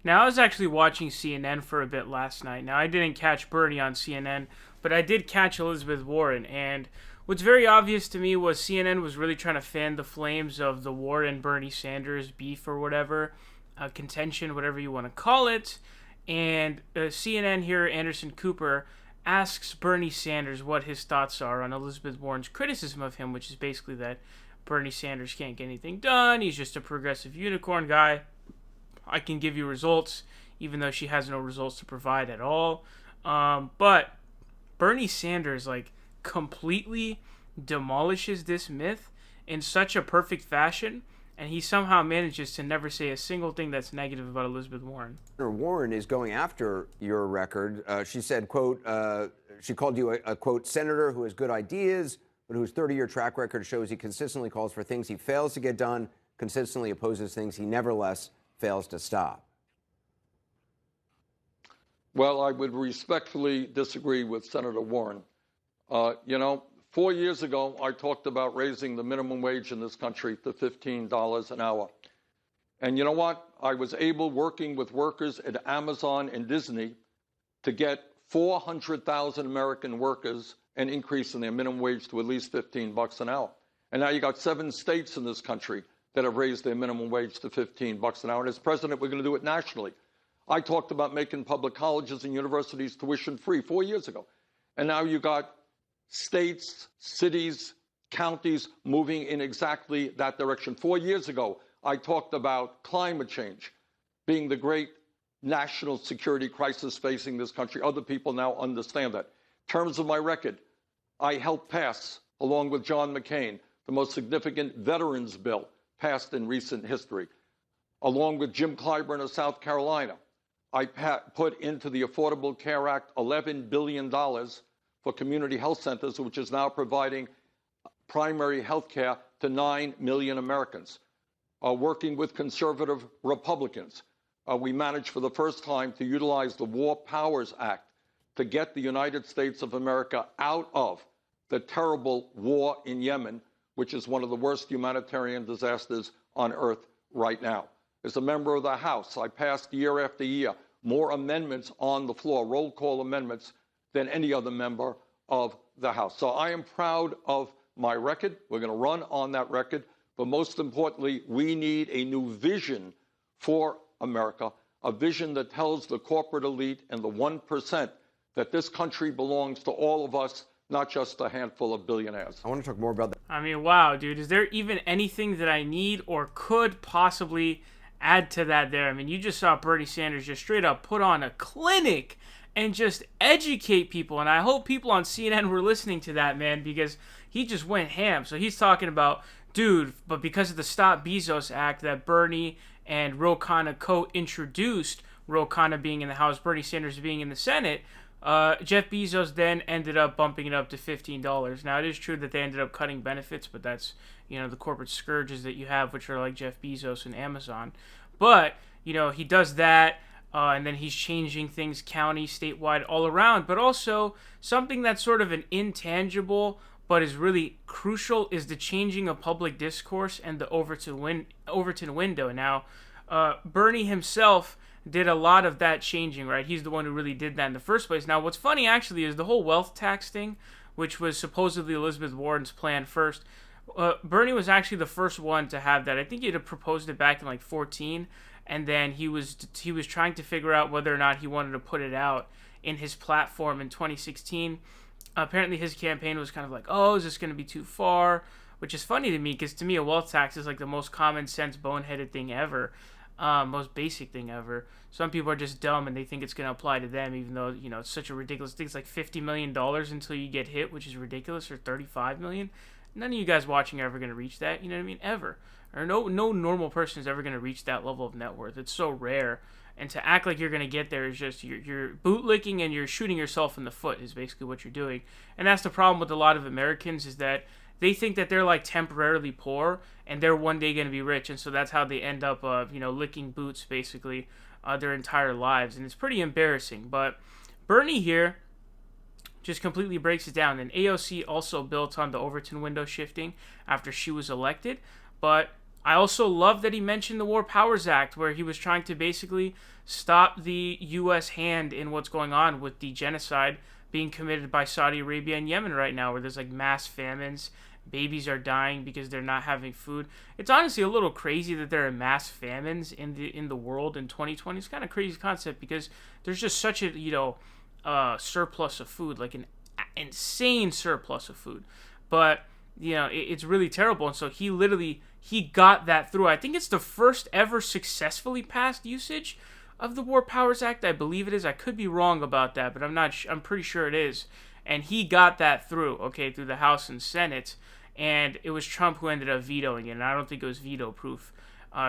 Now, I was actually watching CNN for a bit last night. Now, I didn't catch Bernie on CNN, but I did catch Elizabeth Warren. And what's very obvious to me was CNN was really trying to fan the flames of the Warren Bernie Sanders beef or whatever, contention, whatever you want to call it. And CNN here, Anderson Cooper, asks Bernie Sanders what his thoughts are on Elizabeth Warren's criticism of him, which is basically that Bernie Sanders can't get anything done. He's just a progressive unicorn guy. I can give you results, even though she has no results to provide at all. But Bernie Sanders, like, completely demolishes this myth in such a perfect fashion, and he somehow manages to never say a single thing that's negative about Elizabeth Warren. Warren is going after your record. She said, quote, she called you a, quote, senator who has good ideas, but whose 30-year track record shows he consistently calls for things he fails to get done, consistently opposes things he nevertheless fails to stop. Well, I would respectfully disagree with Senator Warren. 4 years ago, I talked about raising the minimum wage in this country to $15 an hour. And you know what? I was able, working with workers at Amazon and Disney, to get 400,000 American workers an increase in their minimum wage to at least $15 an hour. And now you got 7 states in this country that have raised their minimum wage to $15 an hour. And as president, we're going to do it nationally. I talked about making public colleges and universities tuition free 4 years ago. And now you got states, cities, counties moving in exactly that direction. 4 years ago, I talked about climate change being the great national security crisis facing this country. Other people now understand that. In terms of my record, I helped pass, along with John McCain, the most significant veterans bill passed in recent history. Along with Jim Clyburn of South Carolina, I put into the Affordable Care Act $11 billion for community health centers, which is now providing primary health care to 9 million Americans. Working with conservative Republicans, we managed for the first time to utilize the War Powers Act to get the United States of America out of the terrible war in Yemen, which is one of the worst humanitarian disasters on earth right now. As a member of the House, I passed year after year more amendments on the floor, roll call amendments, than any other member of the House. So I am proud of my record. We're going to run on that record. But most importantly, we need a new vision for America, a vision that tells the corporate elite and the 1% that this country belongs to all of us, not just a handful of billionaires. I want to talk more about that. I mean, wow, dude, is there even anything that I need or could possibly add to that there? I mean, you just saw Bernie Sanders just straight up put on a clinic and just educate people. And I hope people on CNN were listening to that, man, because he just went ham. So he's talking about, dude, but because of the Stop Bezos Act that Bernie and Ro Khanna co-introduced, Ro Khanna being in the House, Bernie Sanders being in the Senate, Jeff Bezos then ended up bumping it up to $15. Now, it is true that they ended up cutting benefits, but that's, the corporate scourges that you have, which are like Jeff Bezos and Amazon. But, he does that, and then he's changing things county, statewide, all around. But also, something that's sort of an intangible but is really crucial is the changing of public discourse and the Overton window. Now, Bernie himself did a lot of that changing, right? He's the one who really did that in the first place. Now, what's funny, actually, is the whole wealth tax thing, which was supposedly Elizabeth Warren's plan first. Bernie was actually the first one to have that. I think he had proposed it back in, 2014, and then he was trying to figure out whether or not he wanted to put it out in his platform in 2016. Apparently, his campaign was kind of like, oh, is this going to be too far? Which is funny to me, because to me, a wealth tax is like the most common sense, boneheaded thing ever. Most basic thing ever. Some people are just dumb and they think it's going to apply to them, even though, it's such a ridiculous thing. It's like $50 million until you get hit, which is ridiculous, or $35 million. None of you guys watching are ever going to reach that, you know what I mean? Ever. Or no normal person is ever going to reach that level of net worth. It's so rare. And to act like you're going to get there is just, you're bootlicking and you're shooting yourself in the foot is basically what you're doing. And that's the problem with a lot of Americans, is that they think that they're like temporarily poor and they're one day going to be rich. And so that's how they end up, licking boots basically their entire lives. And it's pretty embarrassing. But Bernie here just completely breaks it down. And AOC also built on the Overton window shifting after she was elected. But I also love that he mentioned the War Powers Act, where he was trying to basically stop the U.S. hand in what's going on with the genocide being committed by Saudi Arabia and Yemen right now, where there's like mass famines. Babies are dying because they're not having food. It's honestly a little crazy that there are mass famines in the world in 2020. It's kind of crazy concept because there's just such a surplus of food, like an insane surplus of food. But it's really terrible, and so he got that through. I think it's the first ever successfully passed usage of the War Powers Act. I believe it is. I could be wrong about that, but I'm pretty sure it is. And he got that through, through the House and Senate. And it was Trump who ended up vetoing it, and I don't think it was veto-proof.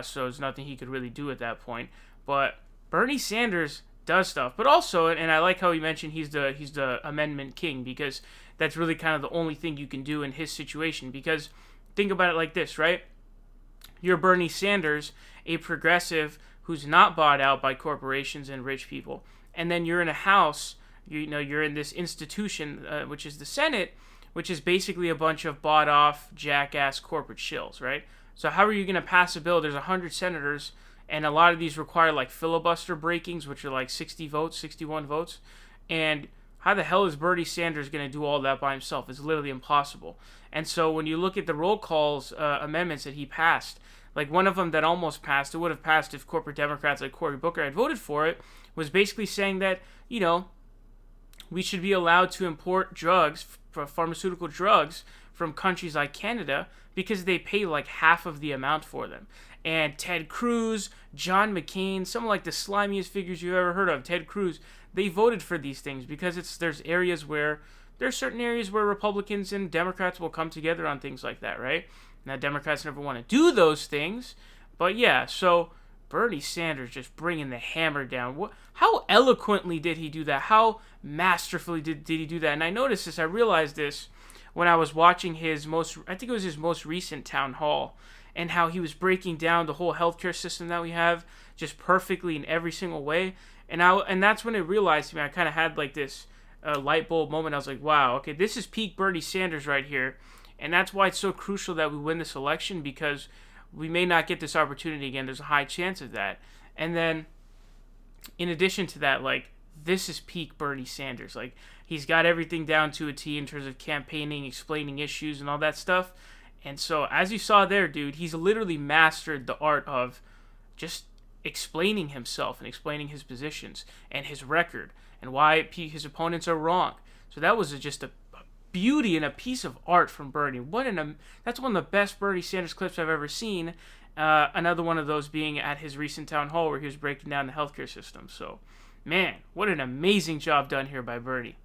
So there's nothing he could really do at that point. But Bernie Sanders does stuff. But also, and I like how he mentioned he's the amendment king, because that's really kind of the only thing you can do in his situation. Because think about it like this, right? You're Bernie Sanders, a progressive who's not bought out by corporations and rich people. And then you're in a house, you're in this institution, which is the Senate, which is basically a bunch of bought-off, jackass corporate shills, right? So how are you going to pass a bill? There's 100 senators, and a lot of these require, like, filibuster breakings, which are, like, 60 votes, 61 votes. And how the hell is Bernie Sanders going to do all that by himself? It's literally impossible. And so when you look at the roll calls amendments that he passed, like one of them that almost passed, it would have passed if corporate Democrats like Cory Booker had voted for it, was basically saying that, we should be allowed to import drugs, pharmaceutical drugs, from countries like Canada because they pay like half of the amount for them. And Ted Cruz, John McCain, some of like the slimiest figures you've ever heard of, Ted Cruz, they voted for these things because there's certain areas where Republicans and Democrats will come together on things like that, right? Now, Democrats never want to do those things, but yeah, so Bernie Sanders just bringing the hammer down. How eloquently did he do that? How masterfully did he do that? And I noticed this, I realized this when I was watching his most recent town hall, and how he was breaking down the whole healthcare system that we have just perfectly in every single way. And that's when I realized, I kind of had like this light bulb moment. I was like, wow, okay, this is peak Bernie Sanders right here. And that's why it's so crucial that we win this election, because we may not get this opportunity again. There's a high chance of that. And then, in addition to that, like, this is peak Bernie Sanders. Like, he's got everything down to a T in terms of campaigning, explaining issues, and all that stuff. And so, as you saw there, dude, he's literally mastered the art of just explaining himself and explaining his positions and his record and why his opponents are wrong. So that was just a beauty and a piece of art from Bernie. That's one of the best Bernie Sanders clips I've ever seen. Another one of those being at his recent town hall where he was breaking down the healthcare system. So, man, what an amazing job done here by Bernie.